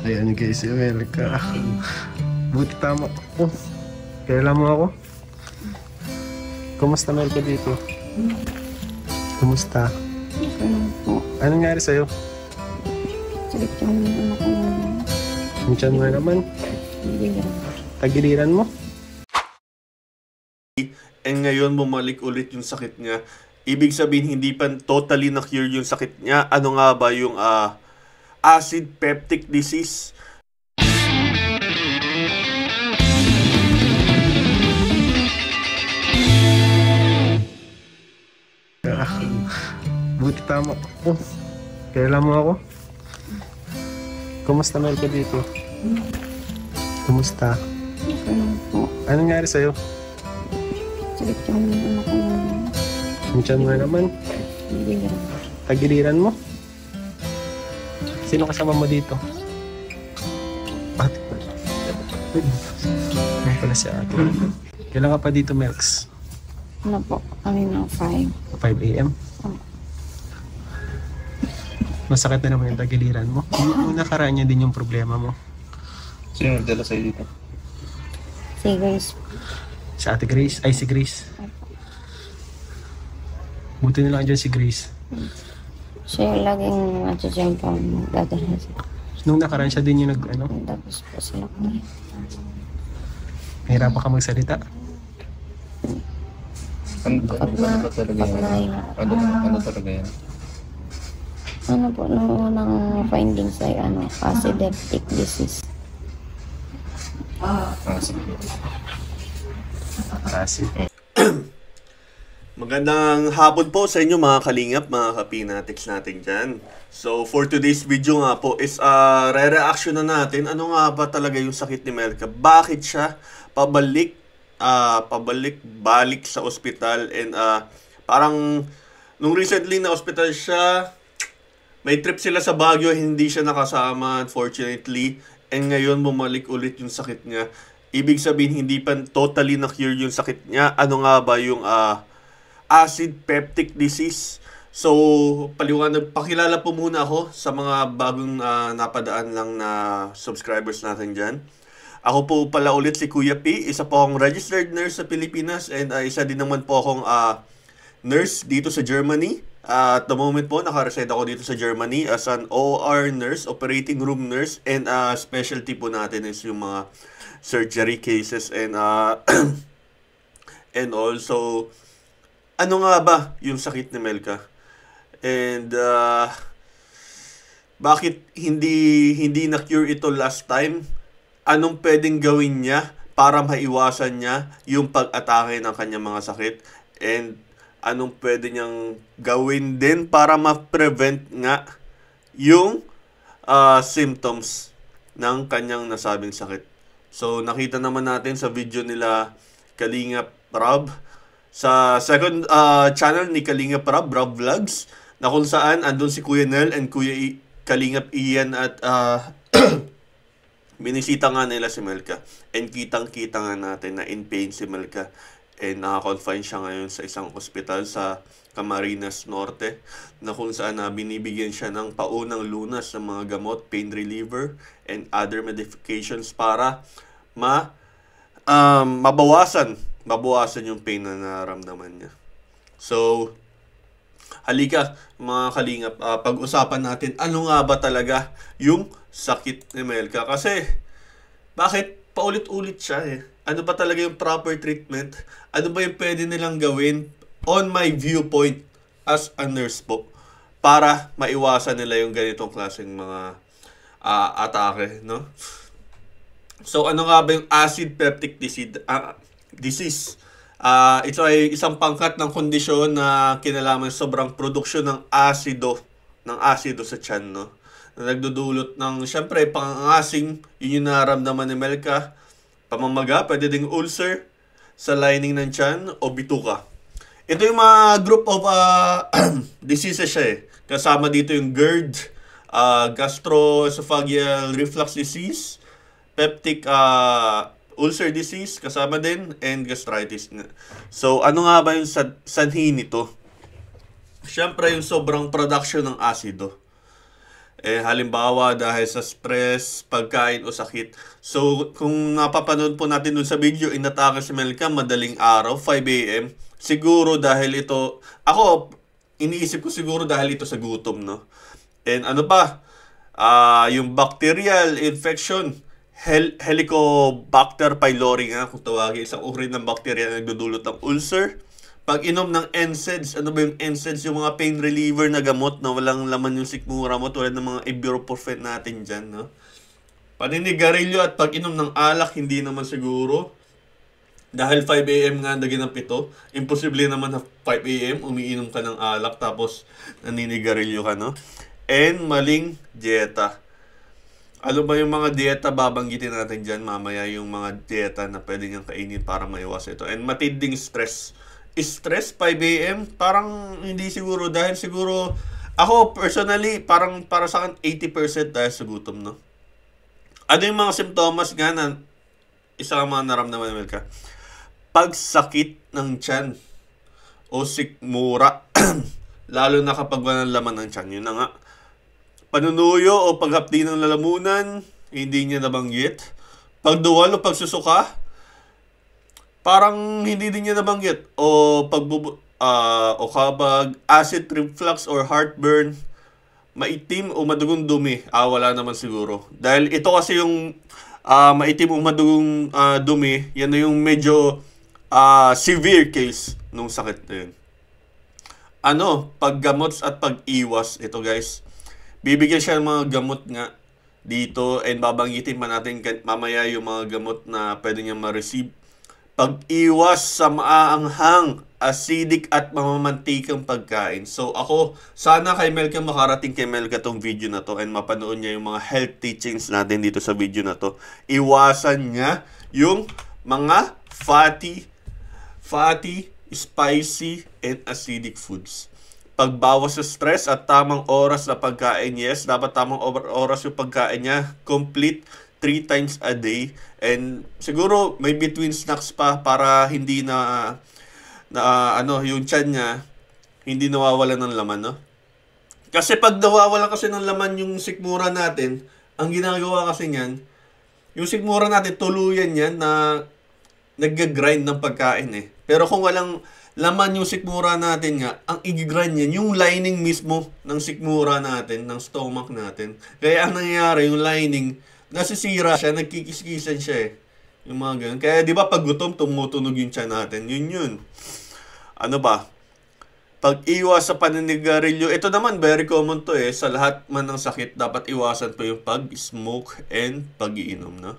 Ayan guys, si Melka. Buti tama. Oh, kailan mo ako? Kumusta Melka dito? Kumusta? Anong nangyari sa'yo? Sakit yung ano ko naman. Yung tiyan mo naman? Tagiliran mo? And ngayon bumalik ulit yung sakit niya. Ibig sabihin hindi pa totally na-cure yung sakit niya. Ano nga ba yung acid peptic disease? Buti tama. Oh, kailan mo ako? Kumusta Melka dito? Kumusta? Anong nangyari sa'yo? Sakit yung ano ko naman. Yung tiyan mo naman? Tagiliran mo? Sino kasama mo dito? Ate pala. Ano pala si ate? Kailan ka pa dito, Melks? Ano po? Kami ng 5. 5 a.m.? Masakit na naman yung tagiliran mo. Yung nakaraan niya din yung problema mo. Sino nagdala sa'yo dito? Si Grace. Si ate Grace? Ay, si Grace. Buti na lang dyan si Grace. Siya laging nandiyan pa magdadala siya. Nung nakaraan siya din yung Tapos po sila ko rin. nahirapan ka magsalita. Ano ba talaga yan? Ano talaga yan? Ano po, noong unang findings ay acid peptic disease. Sige. Kasi. Magandang hapon po sa inyo mga kalingap, mga kapinatics natin dyan. So for today's video nga po is re-reaction na natin. Ano nga ba talaga yung sakit ni Melka? Bakit siya pabalik sa ospital? And parang nung recently na ospital siya, may trip sila sa Baguio, hindi siya nakasama unfortunately. And ngayon bumalik ulit yung sakit niya. Ibig sabihin hindi pa totally na-cure yung sakit niya. Ano nga ba yung acid peptic disease? So, pakilala po muna ako sa mga bagong napadaan lang na subscribers natin dyan. Ako po pala ulit si Kuya P. Isa po akong registered nurse sa Pilipinas and isa din naman po akong nurse dito sa Germany. At the moment po, naka-reside ako dito sa Germany as an OR nurse, operating room nurse, and specialty po natin is yung mga surgery cases and and also ano nga ba yung sakit ni Melka? And bakit hindi na-cure ito last time? Anong pwedeng gawin niya para maiwasan niya yung pag-atake ng kanyang mga sakit? And anong pwede niyang gawin din para ma-prevent nga yung symptoms ng kanyang nasabing sakit? So, nakita naman natin sa video nila Kalingap Rob, sa second channel ni Kalingap Rob Vlogs, na kung saan andun si Kuya Nel and Kuya Kalingap Ian at binisita nga nila si Melka. And kitang-kita nga natin na in pain si Melka. And naka-confine siya ngayon sa isang ospital sa Camarines Norte, na kung saan binibigyan siya ng paunang lunas ng mga gamot, pain reliever, and other medications para mabawasan yung pain na nararamdaman niya. So, halika mga kalingap, pag-usapan natin ano nga ba talaga yung sakit ni Melka. Kasi, bakit paulit-ulit siya eh? Ano ba talaga yung proper treatment? Ano ba yung pwede nilang gawin on my viewpoint as a nurse po para maiwasan nila yung ganitong klaseng mga atake, no? So, ano nga ba yung acid peptic disease? Ito ay isang pangkat ng kondisyon na kinalaman sobrang produksyon ng asido sa tiyan, no? Na nagdudulot ng, syempre, pangangasing, yun yung nararamdaman ni Melka. Pamamaga, pwede ding ulcer sa lining ng tiyan o bituka. Ito yung mga group of diseases siya eh. Kasama dito yung GERD, gastroesophageal reflux disease, peptic ulcer disease, kasama din, and gastritis. So, ano nga ba yung sanhi nito? Siyempre, yung sobrang production ng asido. Halimbawa, dahil sa stress, pagkain o sakit. So, kung napapanood po natin dun sa video, inatake si Melka madaling araw, 5 a.m. Siguro dahil ito, ako, iniisip ko siguro dahil ito sa gutom, no? And ano pa? Yung bacterial infection, Helicobacter pylori nga, kung tawagin, isang uri ng bacteria na nagdudulot ng ulcer. Pag inom ng NSAIDs, ano ba yung NSAIDs? Yung mga pain reliever na gamot na walang laman yung sikmura mo, tulad ng mga ibuprofen natin dyan, no? Paninigarilyo at pag inom ng alak, hindi naman siguro. Dahil 5 a.m. nga naging ng 7, imposible naman na 5 a.m. umiinom ka ng alak tapos naninigarilyo ka, no? And maling dieta. Ano ba yung mga dieta babanggitin natin dyan mamaya, yung mga dieta na pwede niyang kainin para maiwas ito. And matinding stress. Stress 5 a.m. parang hindi siguro, dahil siguro ako personally parang para sa akin 80% dahil sa gutom, no? Ano yung mga simptomas nga na isa ang mga naramdaman ng Melka? Pagsakit ng tiyan o sikmura. Lalo na kapag walang laman ng tiyan. Yun na nga. Panunuyo o paghapdi ng lalamunan, hindi niya nabanggit. Pagduwal o pagsusuka, parang hindi din niya nabanggit. O o kapag acid reflux or heartburn, maitim o madugong dumi, wala naman siguro. Dahil ito kasi yung maitim o madugong dumi, yan na yung medyo severe case nung sakit na yun. Paggamot at pag-iwas, ito guys. Bibigyan siya ng mga gamot nga dito, and babanggitin pa natin mamaya yung mga gamot na pwede niya ma-receive. Pag-iwas sa maaanghang, acidic at mamamantikang pagkain. So ako, sana kay Melka, makarating kay Melka tong video na to and mapanood niya yung mga health teachings natin dito sa video na to. Iwasan niya yung mga fatty, spicy, and acidic foods. Pagbawas sa stress at tamang oras na pagkain. Yes, dapat tamang oras yung pagkain niya. Complete 3 times a day. And siguro may between snacks pa para hindi yung tiyan niya hindi nawawalan ng laman, no? Kasi pag nawawalan kasi ng laman yung sikmura natin, ang ginagawa kasi niyan, yung sikmura natin tuluyan yan na nag-grind ng pagkain eh. Pero kung walang laman yung sikmura natin nga, ang i-grind yan, yung lining mismo ng sikmura natin, ng stomach natin. Kaya ang nangyayari, yung lining, nasisira siya, nagkikiskisan siya eh. Yung mga ganun. Kaya di ba pag gutom, tumutunog yung tiyan natin. Yun. Ano ba? Pag-iwas sa paninigarilyo, ito naman, very common to eh. Sa lahat man ng sakit, dapat iwasan po yung pag-smoke and pag-iinom, no?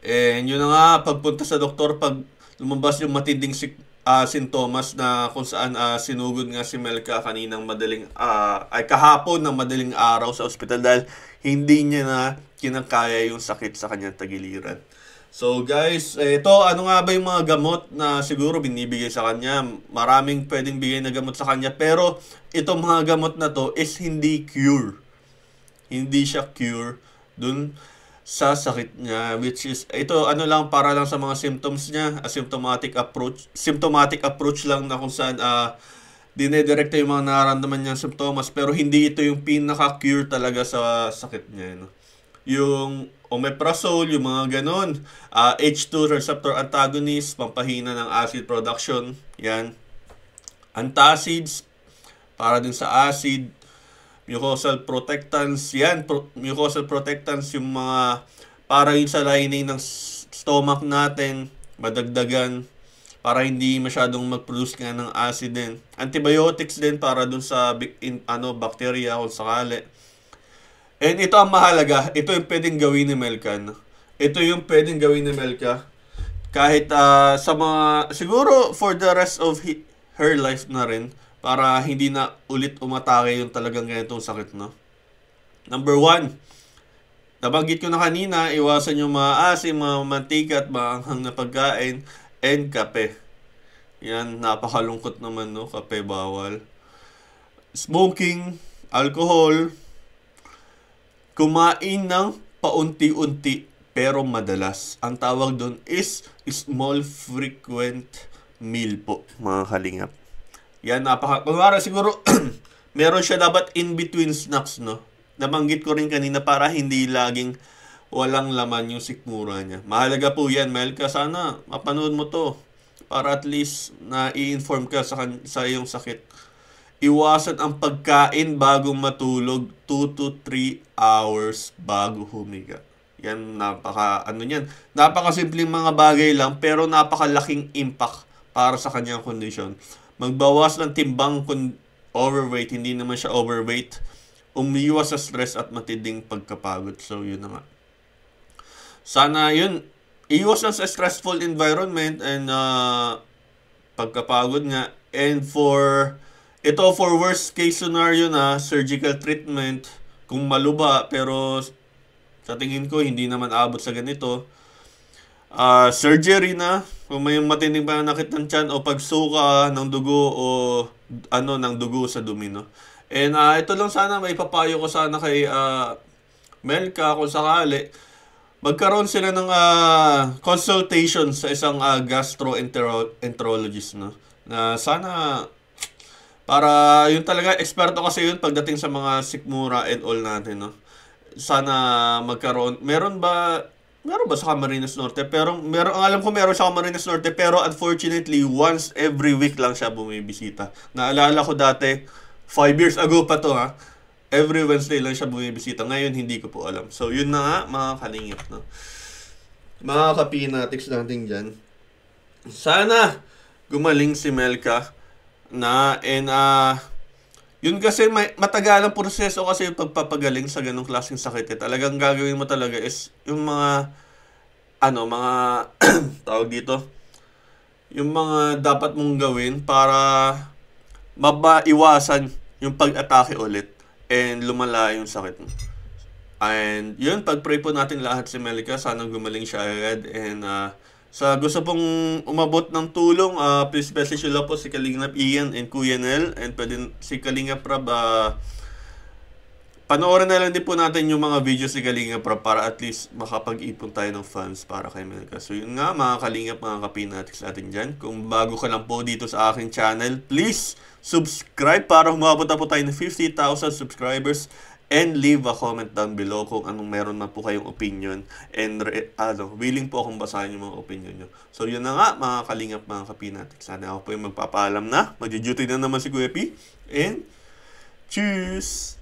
And yun na nga, pagpunta sa doktor, pag lumabas yung matinding sintomas na kung saan sinugod nga si Melka kaninang kahapon ng madaling araw sa ospital dahil hindi niya na kinakaya yung sakit sa kanyang tagiliran. So guys, ito, ano nga ba yung mga gamot na siguro binibigay sa kanya? Maraming pwedeng bigay na gamot sa kanya, pero itong mga gamot na to is hindi cure. Hindi siya cure dun sa sakit niya, which is, ito lang, para lang sa mga symptoms niya, symptomatic approach lang na kung saan dinedirekta yung mga nararamdaman niyang symptoms, pero hindi ito yung pinaka-cure talaga sa sakit niya, no? Yung omeprazole, yung mga ganon, H2 receptor antagonist, pampahina ng acid production, yan. Antacids, para din sa acid. Mucosal protectants, yan, mucosal protectants, yung mga para yun sa lining ng stomach natin, madagdagan, para hindi masyadong mag-produce nga ng acid din. Antibiotics din para dun sa bacteria kung sakali. And ito ang mahalaga, ito yung pwedeng gawin ni Melka, no? Ito yung pwedeng gawin ni Melka kahit sa mga, siguro for the rest of her life na rin, para hindi na ulit umatake yung talagang ganitong sakit, no? Number 1, nabanggit ko na kanina, iwasan yung maasim, mga mantika at maanghang na pagkain, and kape. Yan, napakalungkot naman, no? Kape bawal. Smoking, alcohol, kumain ng paunti-unti pero madalas. Ang tawag doon is small frequent meal po, mga kalingap. Yan, kunwari siguro, meron siya dapat in-between snacks, no? Nabanggit ko rin kanina para hindi laging walang laman yung sikmura niya. Mahalaga po yan, Melka. Sana mapanood mo to para at least na i-inform ka sa iyong sakit. Iwasan ang pagkain bago matulog 2 to 3 hours bago humiga. Yan, napakasimpleng mga bagay lang pero napakalaking impact para sa kanyang kondisyon. Magbawas ng timbang kung overweight, hindi naman siya overweight. Umiwas sa stress at matinding pagkapagod. So, yun na nga. Sana yun, iwas lang sa stressful environment and pagkapagod nga. And for worst case scenario na surgical treatment, kung maluba, pero sa tingin ko hindi naman abot sa ganito. Surgery na, kung may matinding pananakit ng tiyan o pagsuka ng dugo o ng dugo sa dumi, no? And ito lang sana, may papayo ko sana kay Melka kung sakali. Magkaroon sila ng consultation sa isang gastroenterologist, no? Na sana, para yun talaga, eksperto kasi yun pagdating sa mga sikmura and all natin, no? Sana magkaroon, meron ba sa Camarines Norte? Pero alam ko meron sa Camarines Norte, pero unfortunately, once every week lang siya bumibisita. Naalala ko dati, 5 years ago pa to, ha? Every Wednesday lang siya bumibisita. Ngayon, hindi ko po alam. So, yun na nga, mga kalingap, no? Mga kapinatics natin dyan. Sana gumaling si Melka na, and yun kasi matagalang proseso kasi yung pagpapagaling sa ganong klaseng sakit. Talagang gagawin mo talaga is yung mga tawag dito, yung mga dapat mong gawin para maiwasan yung pag-atake ulit and lumala yung sakit mo. And yun, pag-pray po natin lahat si Melka, sana gumaling siya agad. And sa gusto pong umabot ng tulong, please message nyo lang po si Kalingap Ian and Kuya Nel, and pwede si Kalingap Rab, panoorin na lang din po natin yung mga videos ni Kalingap Rab para at least makapag-ipon tayo ng funds para kay Melka. So yun nga, mga Kalingap, mga kapinatics natin dyan. Kung bago ka lang po dito sa aking channel, please subscribe para humabot na po tayo ng 50,000 subscribers. And leave a comment down below kung anong meron na po kayong opinion. And willing po akong basahin yung mga opinion nyo. So yun na nga, mga kalingap, mga kapinatics. Sana ako po yung magpapaalam na. Magduduty na naman si Kuya P. And cheers!